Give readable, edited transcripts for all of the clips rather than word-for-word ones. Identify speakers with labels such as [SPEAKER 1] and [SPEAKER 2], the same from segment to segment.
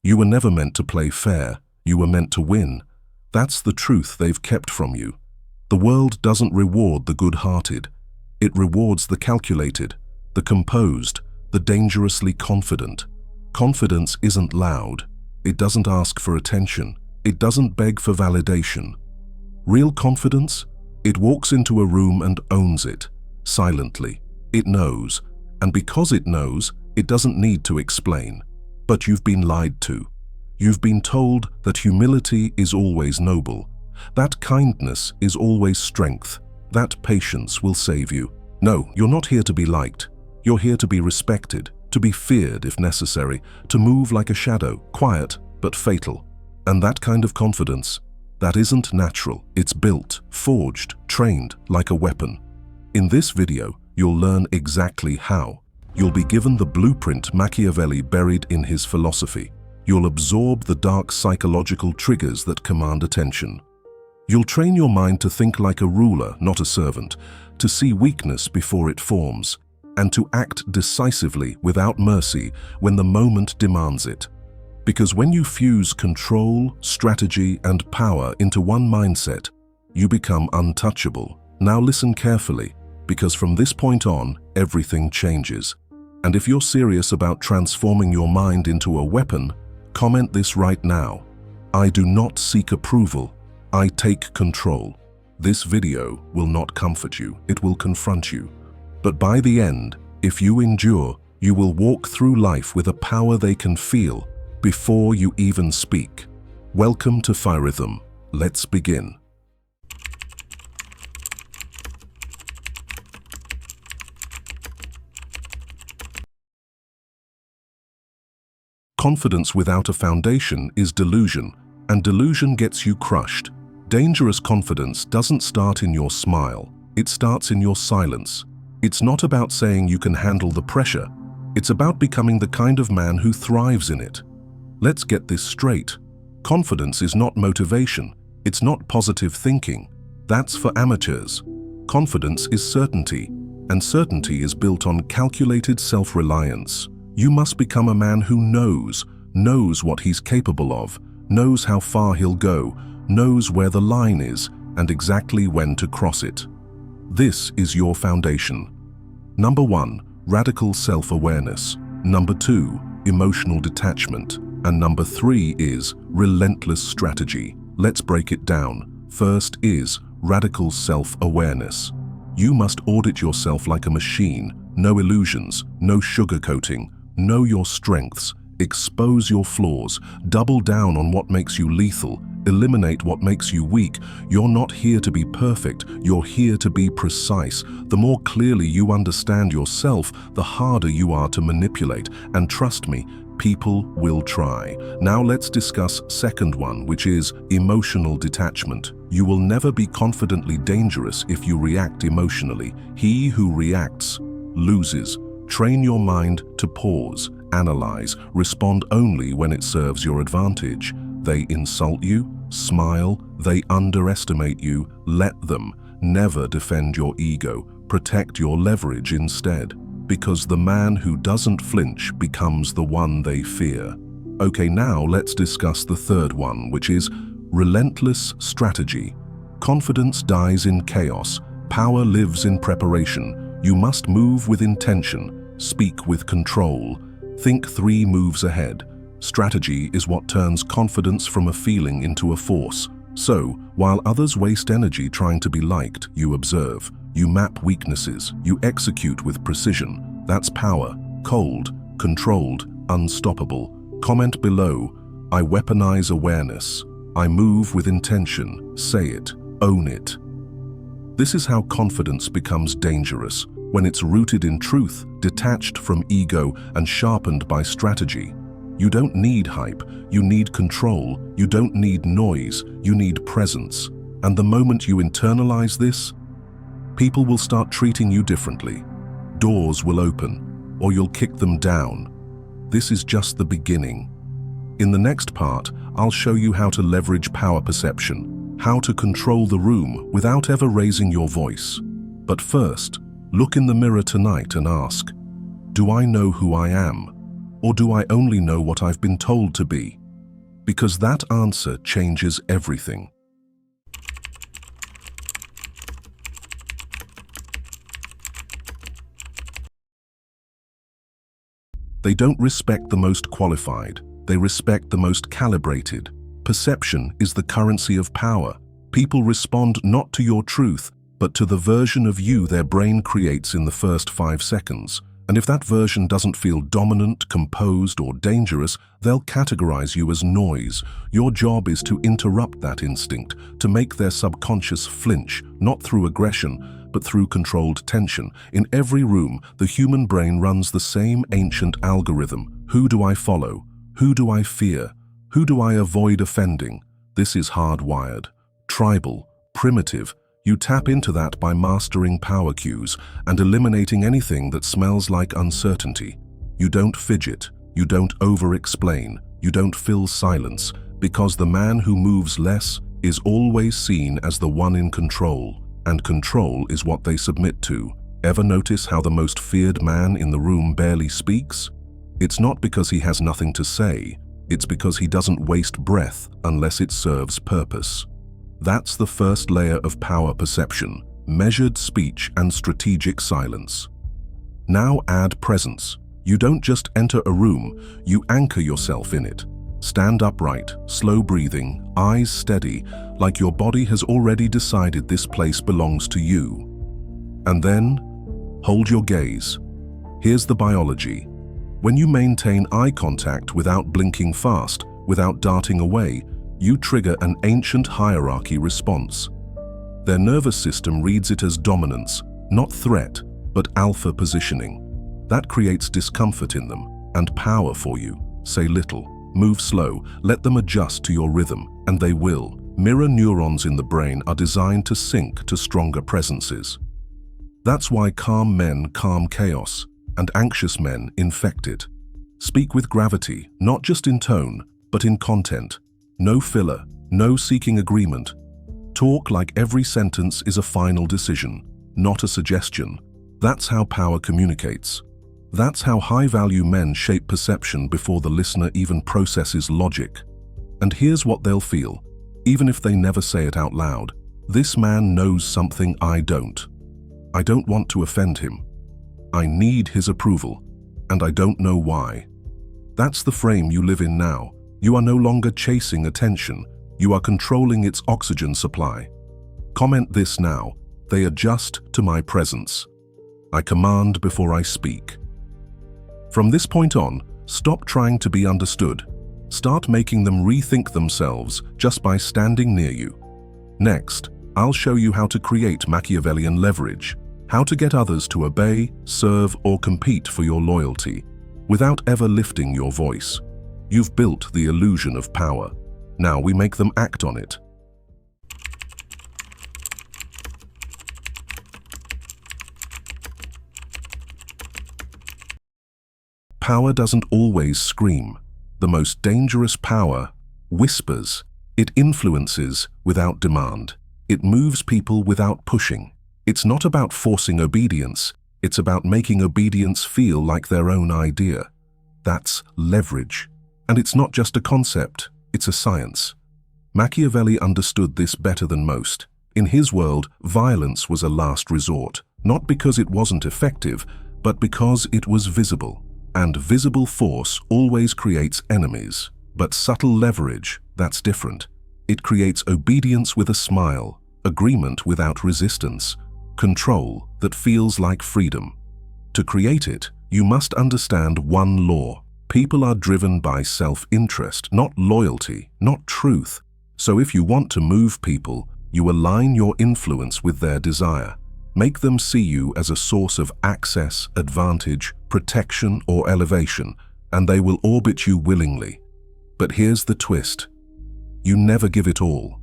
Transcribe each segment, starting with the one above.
[SPEAKER 1] You were never meant to play fair. You were meant to win. That's the truth they've kept from you. The world doesn't reward the good-hearted. It rewards the calculated, the composed, the dangerously confident. Confidence isn't loud. It doesn't ask for attention. It doesn't beg for validation. Real confidence? It walks into a room and owns it, silently. It knows, and because it knows, it doesn't need to explain. But you've been lied to. You've been told that humility is always noble, that kindness is always strength, that patience will save you. No, you're not here to be liked. You're here to be respected, to be feared if necessary, to move like a shadow, quiet but fatal. And that kind of confidence, that isn't natural. It's built, forged, trained like a weapon. In this video, you'll learn exactly how. You'll be given the blueprint Machiavelli buried in his philosophy. You'll absorb the dark psychological triggers that command attention. You'll train your mind to think like a ruler, not a servant, to see weakness before it forms, and to act decisively without mercy when the moment demands it. Because when you fuse control, strategy, and power into one mindset, you become untouchable. Now listen carefully, because from this point on, everything changes. And if you're serious about transforming your mind into a weapon, comment this right now. I do not seek approval. I take control. This video will not comfort you. It will confront you. But by the end, if you endure, you will walk through life with a power they can feel before you even speak. Welcome to Stoicism. Let's begin. Confidence without a foundation is delusion, and delusion gets you crushed. Dangerous confidence doesn't start in your smile. It starts in your silence. It's not about saying you can handle the pressure. It's about becoming the kind of man who thrives in it. Let's get this straight. Confidence is not motivation. It's not positive thinking. That's for amateurs. Confidence is certainty, and certainty is built on calculated self-reliance. You must become a man who knows what he's capable of, knows how far he'll go, knows where the line is, and exactly when to cross it. This is your foundation. Number 1, radical self-awareness. Number 2, emotional detachment. And number 3 is relentless strategy. Let's break it down. First is radical self-awareness. You must audit yourself like a machine. No illusions, no sugarcoating. Know your strengths, expose your flaws, double down on what makes you lethal, eliminate what makes you weak. You're not here to be perfect, you're here to be precise. The more clearly you understand yourself, the harder you are to manipulate. And trust me, people will try. Now let's discuss second one, which is emotional detachment. You will never be confidently dangerous if you react emotionally. He who reacts loses. Train your mind to pause, analyze, respond only when it serves your advantage. They insult you, smile, they underestimate you, let them. Never defend your ego, protect your leverage instead. Because the man who doesn't flinch becomes the one they fear. Okay, now let's discuss the third one, which is relentless strategy. Confidence dies in chaos. Power lives in preparation. You must move with intention, speak with control, think 3 moves ahead. Strategy is what turns confidence from a feeling into a force. So, while others waste energy trying to be liked, you observe. You map weaknesses, you execute with precision. That's power, cold, controlled, unstoppable. Comment below, I weaponize awareness. I move with intention, say it, own it. This is how confidence becomes dangerous, when it's rooted in truth, detached from ego, and sharpened by strategy. You don't need hype, you need control. You don't need noise, you need presence. And the moment you internalize this, people will start treating you differently. Doors will open, or you'll kick them down. This is just the beginning. In the next part, I'll show you how to leverage power perception, how to control the room without ever raising your voice. But first, look in the mirror tonight and ask, do I know who I am? Or do I only know what I've been told to be? Because that answer changes everything. They don't respect the most qualified, they respect the most calibrated. Perception is the currency of power. People respond not to your truth, but to the version of you their brain creates in the first 5 seconds. And if that version doesn't feel dominant, composed, or dangerous, they'll categorize you as noise. Your job is to interrupt that instinct, to make their subconscious flinch, not through aggression, but through controlled tension. In every room, the human brain runs the same ancient algorithm. Who do I follow? Who do I fear? Who do I avoid offending? This is hardwired, tribal, primitive. You tap into that by mastering power cues and eliminating anything that smells like uncertainty. You don't fidget, you don't over-explain, you don't fill silence, because the man who moves less is always seen as the one in control, and control is what they submit to. Ever notice how the most feared man in the room barely speaks? It's not because he has nothing to say, it's because he doesn't waste breath unless it serves purpose. That's the first layer of power perception, measured speech and strategic silence. Now add presence. You don't just enter a room, you anchor yourself in it. Stand upright, slow breathing, eyes steady, like your body has already decided this place belongs to you. And then, hold your gaze. Here's the biology. When you maintain eye contact without blinking fast, without darting away, you trigger an ancient hierarchy response. Their nervous system reads it as dominance, not threat, but alpha positioning. That creates discomfort in them and power for you. Say little, move slow, let them adjust to your rhythm, and they will. Mirror neurons in the brain are designed to sync to stronger presences. That's why calm men calm chaos, and anxious men infect it. Speak with gravity, not just in tone, but in content. No filler, no seeking agreement. Talk like every sentence is a final decision, not a suggestion. That's how power communicates. That's how high-value men shape perception before the listener even processes logic. And here's what they'll feel, even if they never say it out loud. This man knows something I don't. I don't want to offend him. I need his approval, and I don't know why. That's the frame you live in now. You are no longer chasing attention, you are controlling its oxygen supply. Comment this now. They adjust to my presence. I command before I speak. From this point on, stop trying to be understood. Start making them rethink themselves just by standing near you. Next, I'll show you how to create Machiavellian leverage, how to get others to obey, serve, or compete for your loyalty, without ever lifting your voice. You've built the illusion of power. Now we make them act on it. Power doesn't always scream. The most dangerous power whispers. It influences without demand. It moves people without pushing. It's not about forcing obedience. It's about making obedience feel like their own idea. That's leverage. And it's not just a concept, it's a science. Machiavelli understood this better than most. In his world, violence was a last resort, not because it wasn't effective, but because it was visible. And visible force always creates enemies. But subtle leverage, that's different. It creates obedience with a smile, agreement without resistance, control that feels like freedom. To create it, you must understand one law. People are driven by self-interest, not loyalty, not truth. So if you want to move people, you align your influence with their desire. Make them see you as a source of access, advantage, protection, or elevation, and they will orbit you willingly. But here's the twist. You never give it all.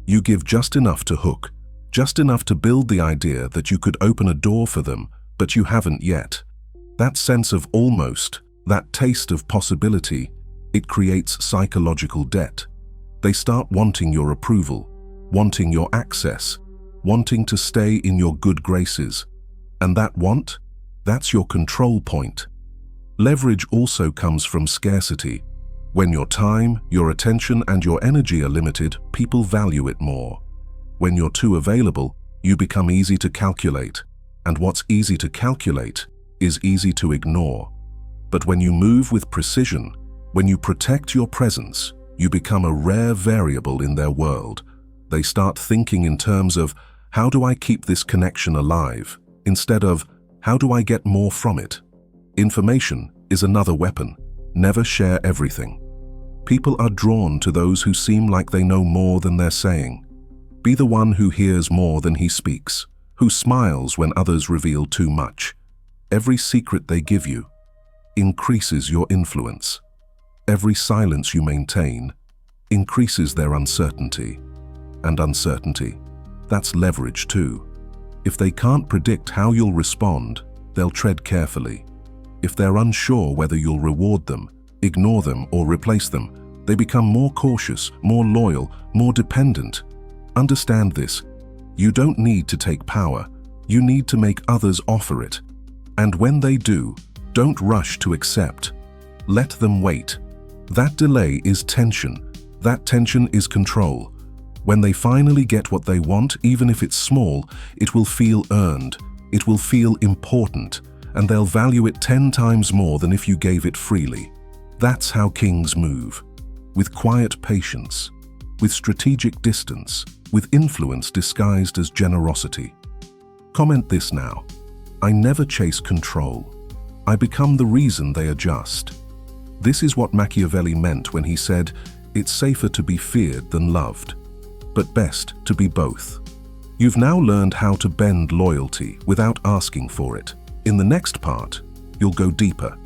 [SPEAKER 1] You give just enough to hook, just enough to build the idea that you could open a door for them, but you haven't yet. That sense of almost, that taste of possibility, it creates psychological debt. They start wanting your approval, wanting your access, wanting to stay in your good graces. And that want, that's your control point. Leverage also comes from scarcity. When your time, your attention, and your energy are limited, people value it more. When you're too available, you become easy to calculate. And what's easy to calculate is easy to ignore. But when you move with precision, when you protect your presence, you become a rare variable in their world. They start thinking in terms of, how do I keep this connection alive, instead of, how do I get more from it? Information is another weapon. Never share everything. People are drawn to those who seem like they know more than they're saying. Be the one who hears more than he speaks, who smiles when others reveal too much. Every secret they give you increases your influence. Every silence you maintain increases their uncertainty. And uncertainty, that's leverage too. If they can't predict how you'll respond, they'll tread carefully. If they're unsure whether you'll reward them, ignore them, or replace them, they become more cautious, more loyal, more dependent. Understand this. You don't need to take power. You need to make others offer it. And when they do, don't rush to accept. Let them wait. That delay is tension. That tension is control. When they finally get what they want, even if it's small, it will feel earned. It will feel important. And they'll value it 10 times more than if you gave it freely. That's how kings move. With quiet patience. With strategic distance. With influence disguised as generosity. Comment this now. I never chase control. I become the reason they adjust. This is what Machiavelli meant when he said, it's safer to be feared than loved, but best to be both. You've now learned how to bend loyalty without asking for it. In the next part, you'll go deeper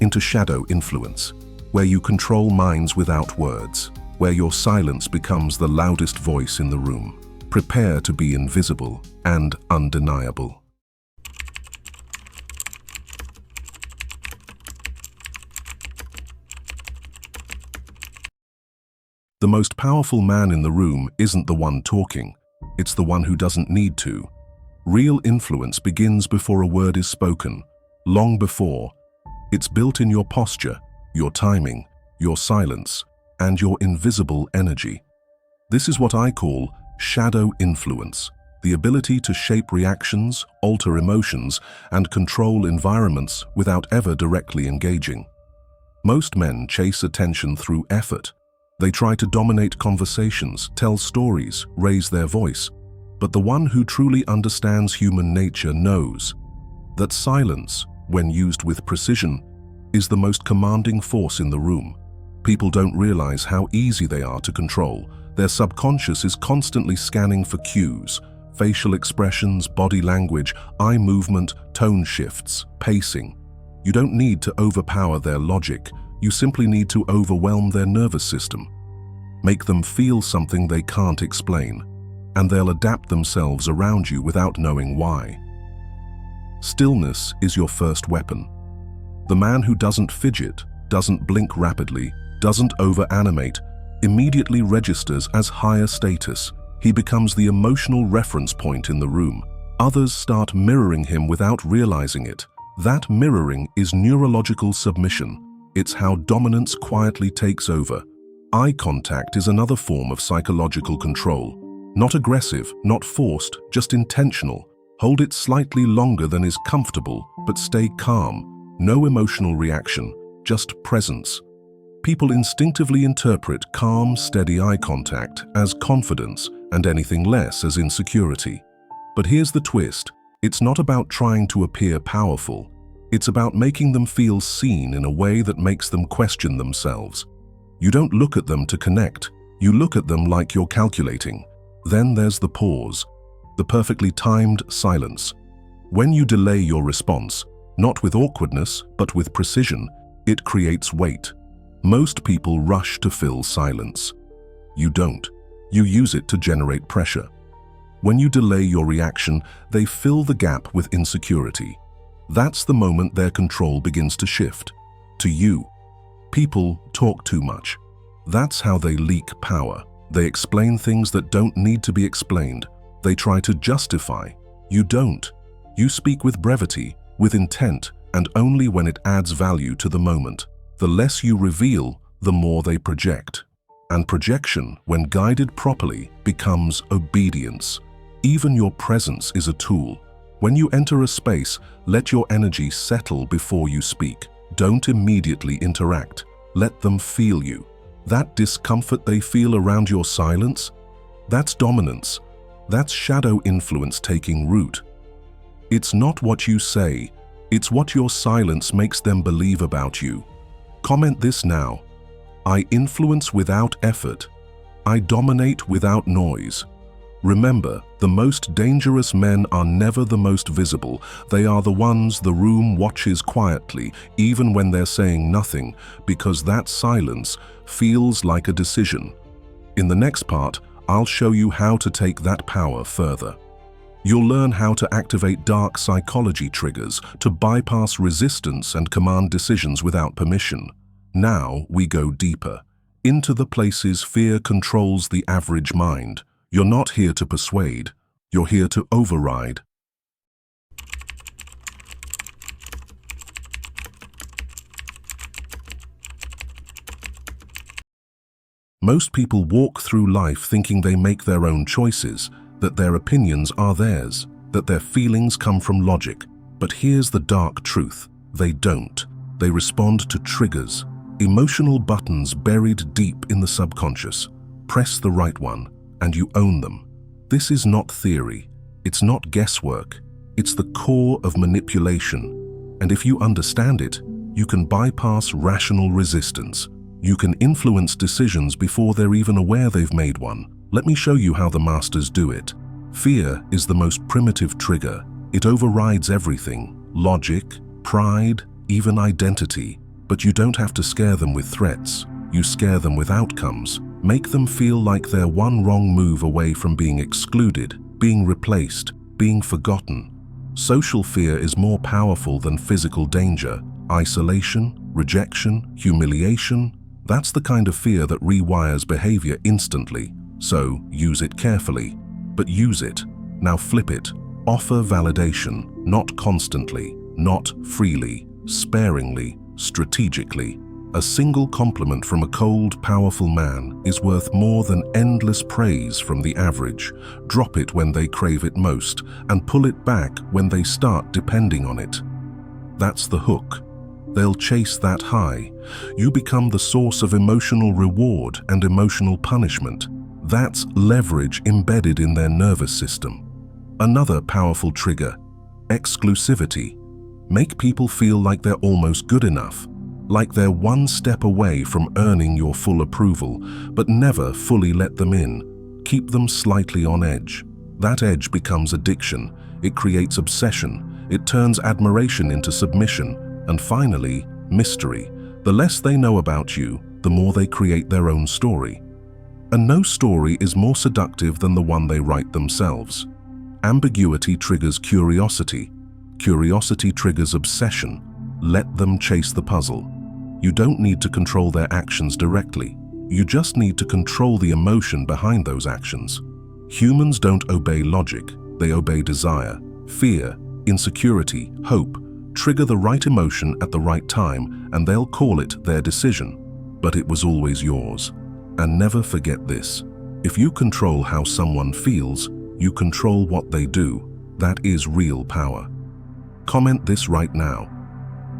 [SPEAKER 1] into shadow influence, where you control minds without words, where your silence becomes the loudest voice in the room. Prepare to be invisible and undeniable. The most powerful man in the room isn't the one talking, it's the one who doesn't need to. Real influence begins before a word is spoken, long before. It's built in your posture, your timing, your silence, and your invisible energy. This is what I call shadow influence, the ability to shape reactions, alter emotions, and control environments without ever directly engaging. Most men chase attention through effort. They try to dominate conversations, tell stories, raise their voice. But the one who truly understands human nature knows that silence, when used with precision, is the most commanding force in the room. People don't realize how easy they are to control. Their subconscious is constantly scanning for cues, facial expressions, body language, eye movement, tone shifts, pacing. You don't need to overpower their logic. You simply need to overwhelm their nervous system. Make them feel something they can't explain, and they'll adapt themselves around you without knowing why. Stillness is your first weapon. The man who doesn't fidget, doesn't blink rapidly, doesn't over-animate, immediately registers as higher status. He becomes the emotional reference point in the room. Others start mirroring him without realizing it. That mirroring is neurological submission. It's how dominance quietly takes over. Eye contact is another form of psychological control. Not aggressive, not forced, just intentional. Hold it slightly longer than is comfortable, but stay calm. No emotional reaction, just presence. People instinctively interpret calm, steady eye contact as confidence and anything less as insecurity. But here's the twist. It's not about trying to appear powerful. It's about making them feel seen in a way that makes them question themselves. You don't look at them to connect. You look at them like you're calculating. Then there's the pause, the perfectly timed silence. When you delay your response, not with awkwardness, but with precision, it creates weight. Most people rush to fill silence. You don't. You use it to generate pressure. When you delay your reaction, they fill the gap with insecurity. That's the moment their control begins to shift. To you. People talk too much. That's how they leak power. They explain things that don't need to be explained. They try to justify. You don't. You speak with brevity, with intent, and only when it adds value to the moment. The less you reveal, the more they project. And projection, when guided properly, becomes obedience. Even your presence is a tool. When you enter a space, let your energy settle before you speak. Don't immediately interact. Let them feel you. That discomfort they feel around your silence, that's dominance. That's shadow influence taking root. It's not what you say, it's what your silence makes them believe about you. Comment this now. I influence without effort. I dominate without noise. Remember, the most dangerous men are never the most visible. They are the ones the room watches quietly, even when they're saying nothing, because that silence feels like a decision. In the next part, I'll show you how to take that power further. You'll learn how to activate dark psychology triggers to bypass resistance and command decisions without permission. Now we go deeper, into the places fear controls the average mind. You're not here to persuade, you're here to override. Most people walk through life thinking they make their own choices, that their opinions are theirs, that their feelings come from logic. But here's the dark truth. They don't. They respond to triggers, emotional buttons buried deep in the subconscious. Press the right one, and you own them. This is not theory. It's not guesswork. It's the core of manipulation. And if you understand it, you can bypass rational resistance. You can influence decisions before they're even aware they've made one. Let me show you how the masters do it. Fear is the most primitive trigger. It overrides everything: logic, pride, even identity. But you don't have to scare them with threats. You scare them with outcomes. Make them feel like they're one wrong move away from being excluded, being replaced, being forgotten. Social fear is more powerful than physical danger. Isolation, rejection, humiliation. That's the kind of fear that rewires behavior instantly. So use it carefully, but use it. Now flip it. Offer validation, not constantly, not freely, sparingly, strategically. A single compliment from a cold, powerful man is worth more than endless praise from the average. Drop it when they crave it most, and pull it back when they start depending on it. That's the hook. They'll chase that high. You become the source of emotional reward and emotional punishment. That's leverage embedded in their nervous system. Another powerful trigger: exclusivity. Make people feel like they're almost good enough, like they're one step away from earning your full approval, but never fully let them in. Keep them slightly on edge. That edge becomes addiction. It creates obsession. It turns admiration into submission. And finally, mystery. The less they know about you, the more they create their own story. And no story is more seductive than the one they write themselves. Ambiguity triggers curiosity. Curiosity triggers obsession. Let them chase the puzzle. You don't need to control their actions directly. You just need to control the emotion behind those actions. Humans don't obey logic, they obey desire. Fear, insecurity, hope. Trigger the right emotion at the right time, and they'll call it their decision. But it was always yours. And never forget this: if you control how someone feels, you control what they do. That is real power. Comment this right now.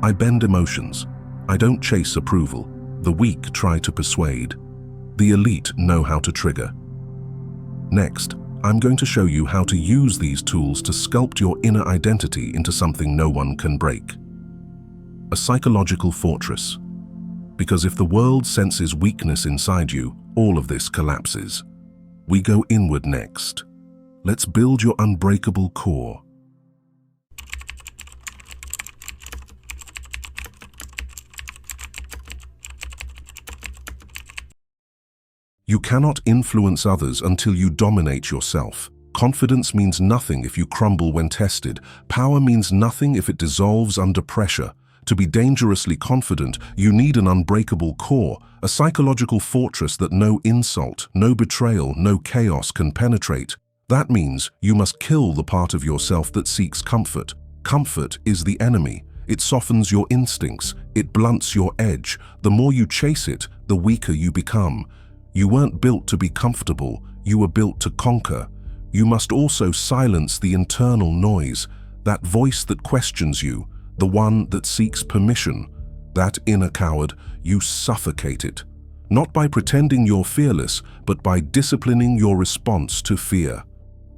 [SPEAKER 1] I bend emotions. I don't chase approval. The weak try to persuade. The elite know how to trigger. Next, I'm going to show you how to use these tools to sculpt your inner identity into something no one can break. A psychological fortress. Because if the world senses weakness inside you, all of this collapses. We go inward next. Let's build your unbreakable core. You cannot influence others until you dominate yourself. Confidence means nothing if you crumble when tested. Power means nothing if it dissolves under pressure. To be dangerously confident, you need an unbreakable core, a psychological fortress that no insult, no betrayal, no chaos can penetrate. That means you must kill the part of yourself that seeks comfort. Comfort is the enemy. It softens your instincts. It blunts your edge. The more you chase it, the weaker you become. You weren't built to be comfortable. You were built to conquer. You must also silence the internal noise, that voice that questions you, the one that seeks permission. That inner coward, you suffocate it. Not by pretending you're fearless, but by disciplining your response to fear.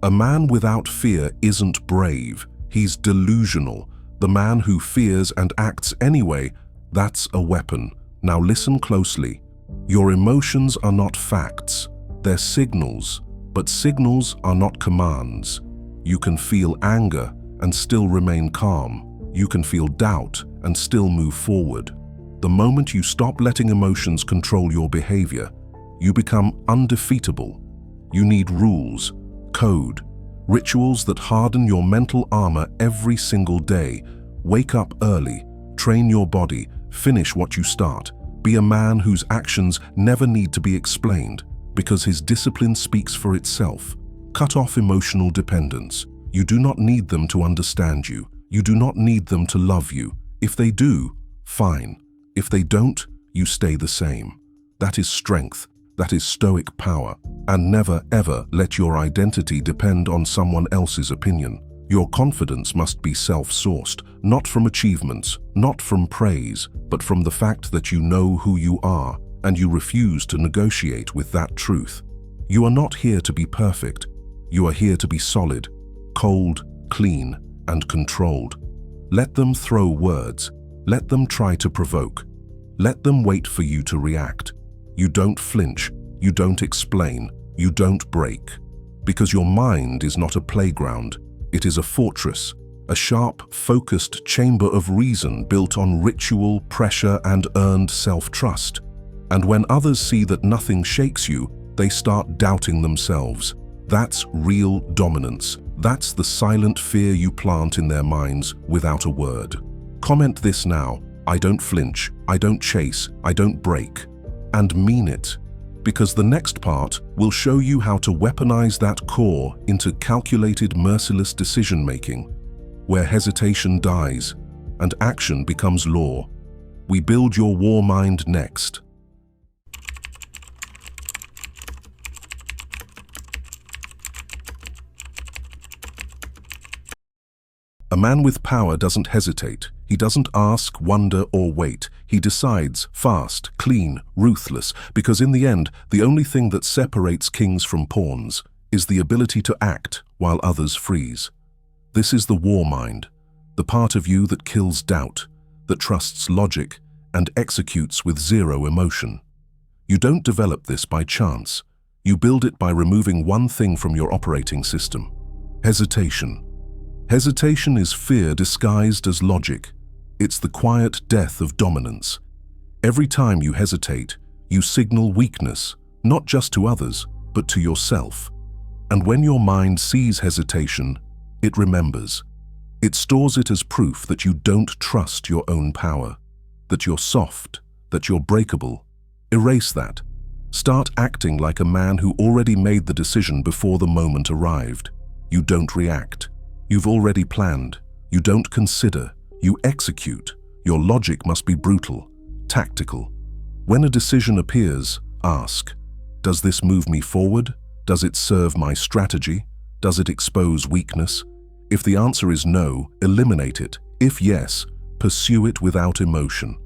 [SPEAKER 1] A man without fear isn't brave. He's delusional. The man who fears and acts anyway, that's a weapon. Now listen closely. Your emotions are not facts. They're signals, but signals are not commands. You can feel anger and still remain calm. You can feel doubt and still move forward. The moment you stop letting emotions control your behavior, you become undefeatable. You need rules, code, rituals that harden your mental armor every single day. Wake up early, train your body, finish what you start. Be a man whose actions never need to be explained, because his discipline speaks for itself. Cut off emotional dependence. You do not need them to understand you. You do not need them to love you. If they do, fine. If they don't, you stay the same. That is strength. That is stoic power. And never ever let your identity depend on someone else's opinion. Your confidence must be self-sourced, not from achievements, not from praise, but from the fact that you know who you are, and you refuse to negotiate with that truth. You are not here to be perfect. You are here to be solid, cold, clean, and controlled. Let them throw words. Let them try to provoke. Let them wait for you to react. You don't flinch. You don't explain. You don't break. Because your mind is not a playground. It is a fortress, a sharp, focused chamber of reason built on ritual, pressure, and earned self-trust. And when others see that nothing shakes you, they start doubting themselves. That's real dominance. That's the silent fear you plant in their minds without a word. Comment this now. I don't flinch, I don't chase, I don't break. And mean it. Because the next part will show you how to weaponize that core into calculated, merciless decision-making, where hesitation dies and action becomes law. We build your war mind next. A man with power doesn't hesitate. He doesn't ask, wonder, or wait. He decides, fast, clean, ruthless, because in the end, the only thing that separates kings from pawns is the ability to act while others freeze. This is the war mind, the part of you that kills doubt, that trusts logic, and executes with zero emotion. You don't develop this by chance. You build it by removing one thing from your operating system: hesitation. Hesitation is fear disguised as logic. It's the quiet death of dominance. Every time you hesitate, you signal weakness, not just to others, but to yourself. And when your mind sees hesitation, it remembers. It stores it as proof that you don't trust your own power, that you're soft, that you're breakable. Erase that. Start acting like a man who already made the decision before the moment arrived. You don't react. You've already planned. You don't consider. You execute. Your logic must be brutal, tactical. When a decision appears, ask, does this move me forward? Does it serve my strategy? Does it expose weakness? If the answer is no, eliminate it. If yes, pursue it without emotion.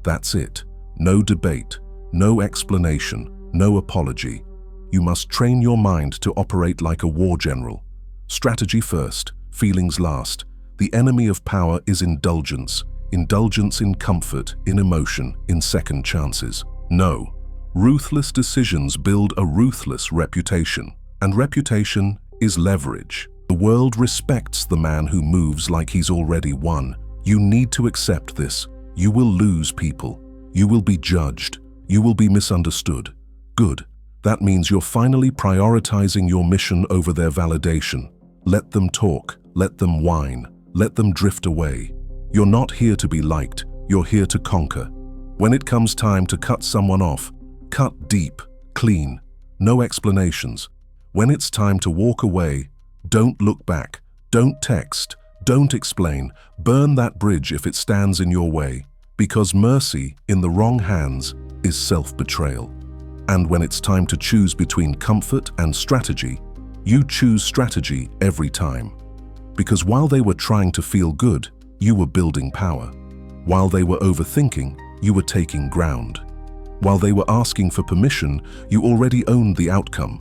[SPEAKER 1] That's it. No debate, no explanation, no apology. You must train your mind to operate like a war general. Strategy first, feelings last. The enemy of power is indulgence. Indulgence in comfort, in emotion, in second chances. No. Ruthless decisions build a ruthless reputation. And reputation is leverage. The world respects the man who moves like he's already won. You need to accept this. You will lose people. You will be judged. You will be misunderstood. Good. That means you're finally prioritizing your mission over their validation. Let them talk. Let them whine. Let them drift away. You're not here to be liked. You're here to conquer. When it comes time to cut someone off, cut deep, clean, no explanations. When it's time to walk away, don't look back. Don't text. Don't explain. Burn that bridge if it stands in your way, because mercy in the wrong hands is self-betrayal. And when it's time to choose between comfort and strategy, you choose strategy every time. Because while they were trying to feel good, you were building power. While they were overthinking, you were taking ground. While they were asking for permission, you already owned the outcome.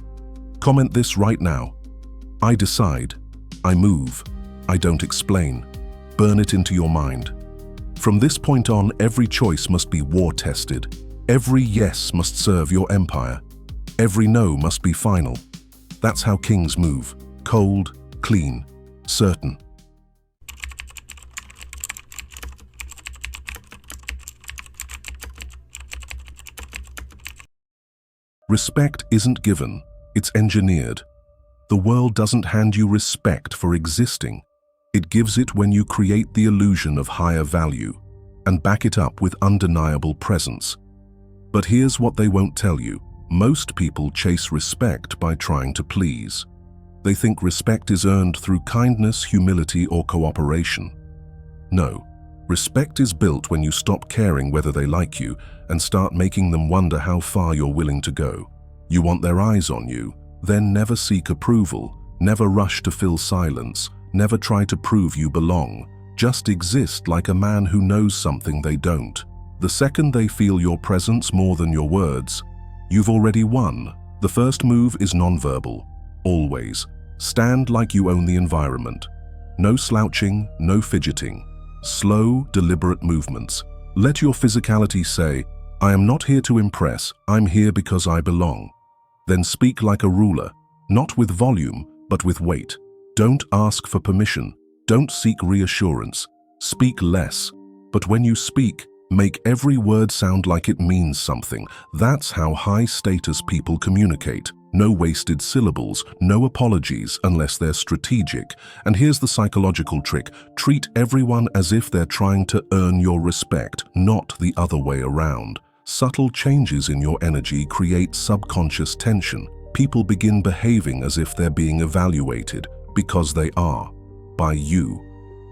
[SPEAKER 1] Comment this right now. I decide. I move. I don't explain. Burn it into your mind. From this point on, every choice must be war-tested. Every yes must serve your empire. Every no must be final. That's how kings move. Cold, clean, certain. Respect isn't given, it's engineered. The world doesn't hand you respect for existing. It gives it when you create the illusion of higher value and back it up with undeniable presence. But here's what they won't tell you. Most people chase respect by trying to please. They think respect is earned through kindness, humility, or cooperation. No, respect is built when you stop caring whether they like you and start making them wonder how far you're willing to go. You want their eyes on you, then never seek approval, never rush to fill silence, never try to prove you belong. Just exist like a man who knows something they don't. The second they feel your presence more than your words, you've already won. The first move is nonverbal. Always. Stand like you own the environment. No slouching, no fidgeting. Slow, deliberate movements. Let your physicality say, I am not here to impress, I'm here because I belong. Then speak like a ruler, not with volume, but with weight. Don't ask for permission. Don't seek reassurance. Speak less. But when you speak, make every word sound like it means something. That's how high-status people communicate. No wasted syllables, no apologies unless they're strategic. And here's the psychological trick. Treat everyone as if they're trying to earn your respect, not the other way around. Subtle changes in your energy create subconscious tension. People begin behaving as if they're being evaluated, because they are, by you.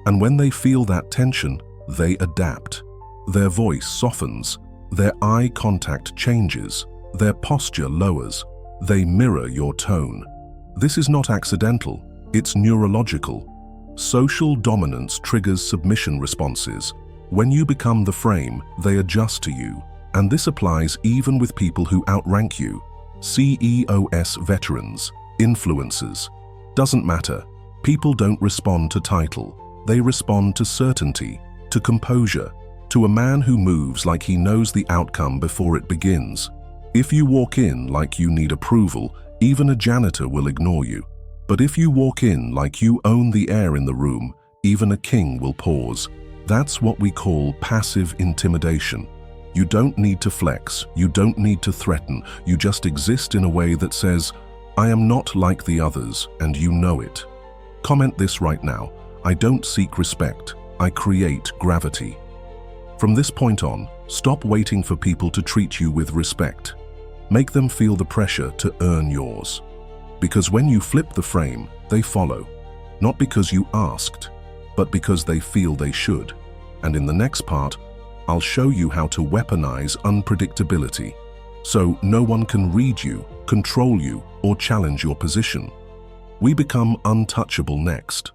[SPEAKER 1] And when they feel that tension, they adapt. Their voice softens, their eye contact changes, their posture lowers. They mirror your tone. This is not accidental, it's neurological. Social dominance triggers submission responses. When you become the frame, they adjust to you. And this applies even with people who outrank you. CEOs veterans, influencers. Doesn't matter. People don't respond to title. They respond to certainty, to composure, to a man who moves like he knows the outcome before it begins. If you walk in like you need approval, even a janitor will ignore you. But if you walk in like you own the air in the room, even a king will pause. That's what we call passive intimidation. You don't need to flex, you don't need to threaten, you just exist in a way that says, I am not like the others, and you know it. Comment this right now. I don't seek respect, I create gravity. From this point on, stop waiting for people to treat you with respect. Make them feel the pressure to earn yours. Because when you flip the frame, they follow. Not because you asked, but because they feel they should. And in the next part, I'll show you how to weaponize unpredictability, so no one can read you, control you, or challenge your position. We become untouchable next.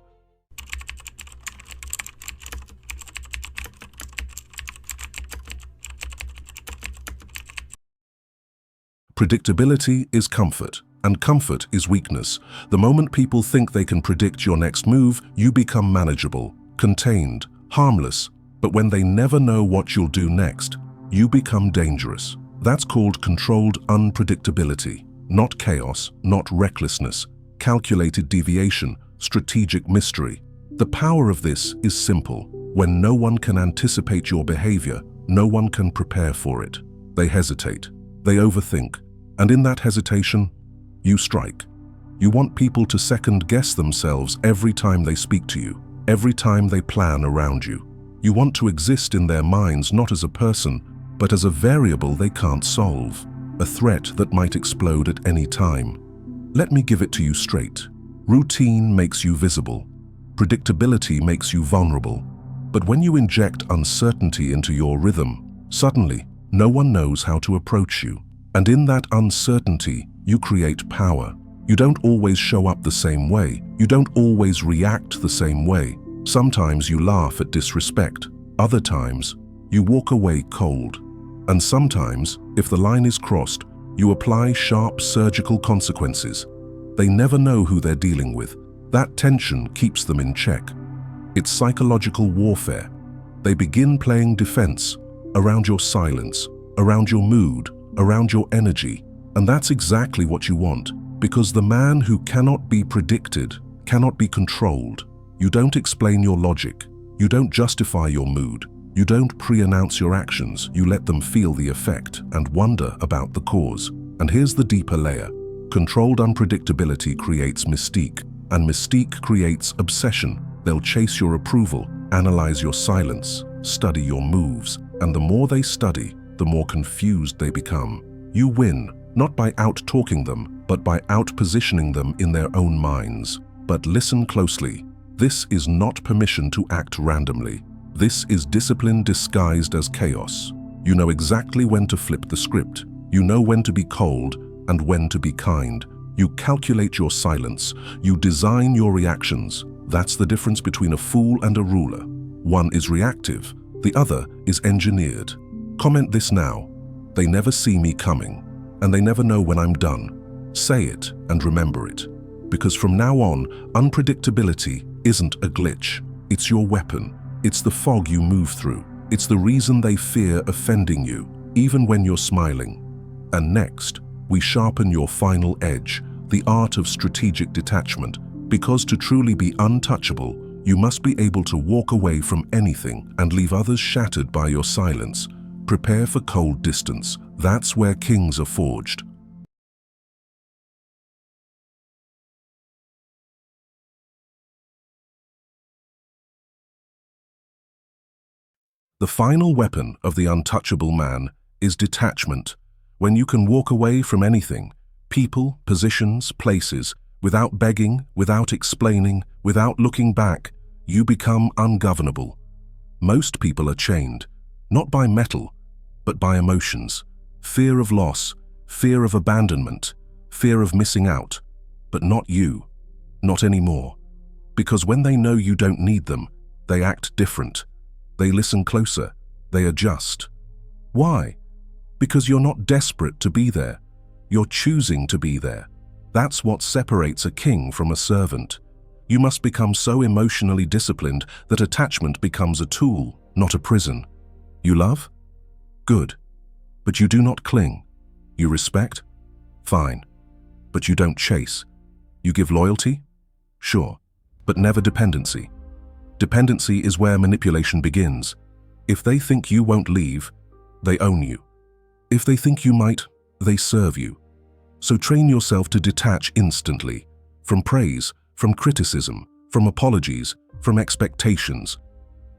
[SPEAKER 1] Predictability is comfort, and comfort is weakness. The moment people think they can predict your next move, you become manageable, contained, harmless. But when they never know what you'll do next, you become dangerous. That's called controlled unpredictability, not chaos, not recklessness, calculated deviation, strategic mystery. The power of this is simple. When no one can anticipate your behavior, no one can prepare for it. They hesitate, they overthink, and in that hesitation, you strike. You want people to second-guess themselves every time they speak to you, every time they plan around you. You want to exist in their minds not as a person, but as a variable they can't solve, a threat that might explode at any time. Let me give it to you straight. Routine makes you visible. Predictability makes you vulnerable. But when you inject uncertainty into your rhythm, suddenly, no one knows how to approach you. And in that uncertainty, you create power. You don't always show up the same way. You don't always react the same way. Sometimes you laugh at disrespect. Other times, you walk away cold. And sometimes, if the line is crossed, you apply sharp surgical consequences. They never know who they're dealing with. That tension keeps them in check. It's psychological warfare. They begin playing defense around your silence, around your mood, around your energy. And that's exactly what you want, because the man who cannot be predicted cannot be controlled. You don't explain your logic. You don't justify your mood. You don't pre-announce your actions. You let them feel the effect and wonder about the cause. And here's the deeper layer. Controlled unpredictability creates mystique, and mystique creates obsession. They'll chase your approval, analyze your silence, study your moves, and the more they study, the more confused they become. You win, not by out-talking them, but by out-positioning them in their own minds. But listen closely. This is not permission to act randomly. This is discipline disguised as chaos. You know exactly when to flip the script. You know when to be cold and when to be kind. You calculate your silence. You design your reactions. That's the difference between a fool and a ruler. One is reactive, the other is engineered. Comment this now. They never see me coming, and they never know when I'm done. Say it and remember it. Because from now on, unpredictability isn't a glitch. It's your weapon. It's the fog you move through. It's the reason they fear offending you, even when you're smiling. And next, we sharpen your final edge, the art of strategic detachment. Because to truly be untouchable, you must be able to walk away from anything and leave others shattered by your silence. Prepare for cold distance. That's where kings are forged. The final weapon of the untouchable man is detachment. When you can walk away from anything, people, positions, places, without begging, without explaining, without looking back, you become ungovernable. Most people are chained, not by metal, but by emotions. Fear of loss, fear of abandonment, fear of missing out. But not you, not anymore. Because when they know you don't need them, they act different. They listen closer, they adjust. Why? Because you're not desperate to be there. You're choosing to be there. That's what separates a king from a servant. You must become so emotionally disciplined that attachment becomes a tool, not a prison. You love? Good. But you do not cling. You respect? Fine. But you don't chase. You give loyalty? Sure. But never dependency. Dependency is where manipulation begins. If they think you won't leave, they own you. If they think you might, they serve you. So train yourself to detach instantly, from praise, from criticism, from apologies, from expectations.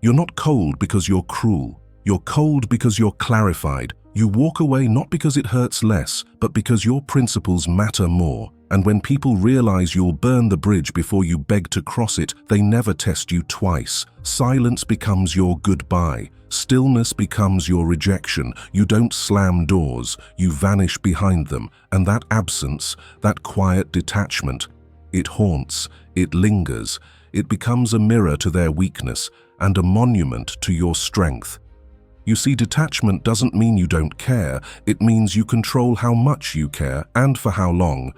[SPEAKER 1] You're not cold because you're cruel. You're cold because you're clarified. You walk away not because it hurts less, but because your principles matter more. And when people realize you'll burn the bridge before you beg to cross it, they never test you twice. Silence becomes your goodbye. Stillness becomes your rejection. You don't slam doors, you vanish behind them. And that absence, that quiet detachment, it haunts, it lingers. It becomes a mirror to their weakness and a monument to your strength. You see, detachment doesn't mean you don't care. It means you control how much you care and for how long.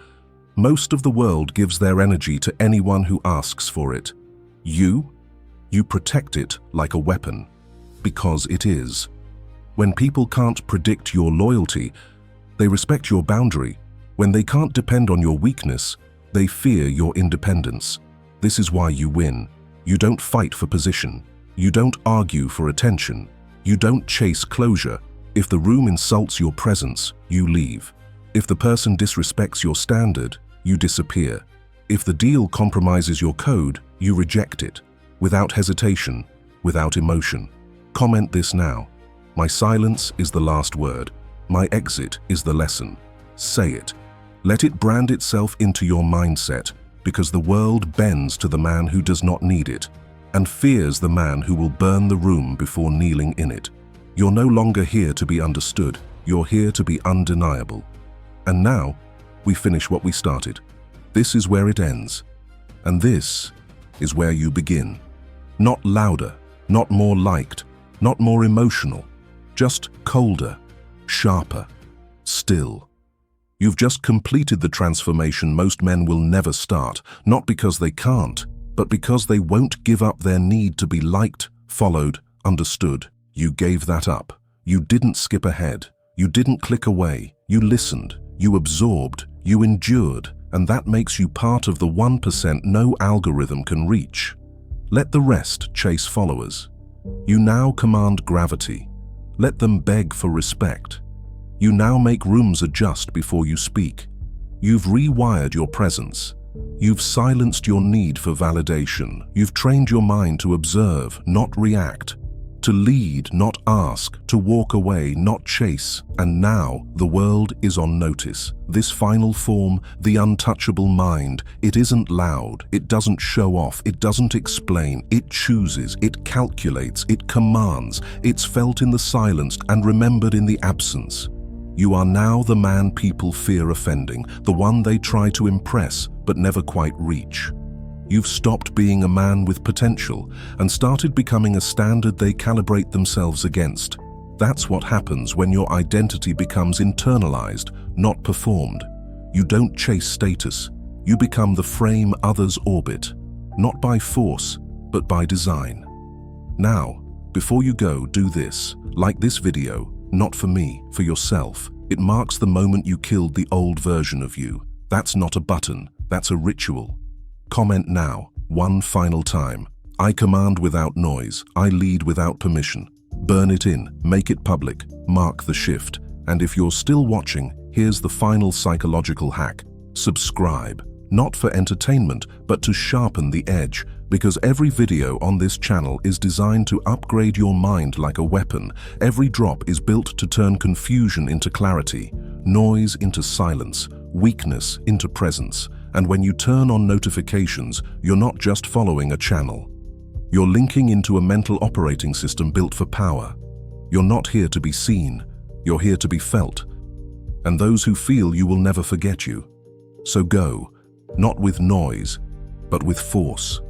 [SPEAKER 1] Most of the world gives their energy to anyone who asks for it. You protect it like a weapon, because it is. When people can't predict your loyalty, they respect your boundary. When they can't depend on your weakness, they fear your independence. This is why you win. You don't fight for position. You don't argue for attention. You don't chase closure. If the room insults your presence, you leave. If the person disrespects your standard, you disappear. If the deal compromises your code, you reject it. Without hesitation, without emotion. Comment this now. My silence is the last word. My exit is the lesson. Say it. Let it brand itself into your mindset, because the world bends to the man who does not need it, and fears the man who will burn the room before kneeling in it. You're no longer here to be understood, you're here to be undeniable. And now, we finish what we started. This is where it ends. And this is where you begin. Not louder, not more liked, not more emotional, just colder, sharper, still. You've just completed the transformation most men will never start, not because they can't, but because they won't give up their need to be liked, followed, understood. You gave that up. You didn't skip ahead. You didn't click away. You listened. You absorbed. You endured. And that makes you part of the 1% no algorithm can reach. Let the rest chase followers. You now command gravity. Let them beg for respect. You now make rooms adjust before you speak. You've rewired your presence. You've silenced your need for validation. You've trained your mind to observe, not react. To lead, not ask. To walk away, not chase. And now, the world is on notice. This final form, the untouchable mind, it isn't loud. It doesn't show off. It doesn't explain. It chooses. It calculates. It commands. It's felt in the silence and remembered in the absence. You are now the man people fear offending, the one they try to impress but never quite reach. You've stopped being a man with potential and started becoming a standard they calibrate themselves against. That's what happens when your identity becomes internalized, not performed. You don't chase status. You become the frame others orbit, not by force, but by design. Now, before you go, do this. Like this video. Not for me, for yourself. It marks the moment you killed the old version of you. That's not a button, that's a ritual. Comment now, one final time. I command without noise. I lead without permission. Burn it in, make it public, mark the shift. And if you're still watching, here's the final psychological hack. Subscribe. Not for entertainment, but to sharpen the edge, because every video on this channel is designed to upgrade your mind like a weapon. Every drop is built to turn confusion into clarity, noise into silence, weakness into presence. And when you turn on notifications, you're not just following a channel. You're linking into a mental operating system built for power. You're not here to be seen, you're here to be felt. And those who feel you will never forget you. So go. Not with noise, but with force.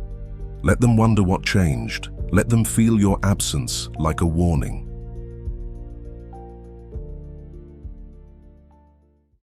[SPEAKER 1] Let them wonder what changed. Let them feel your absence like a warning.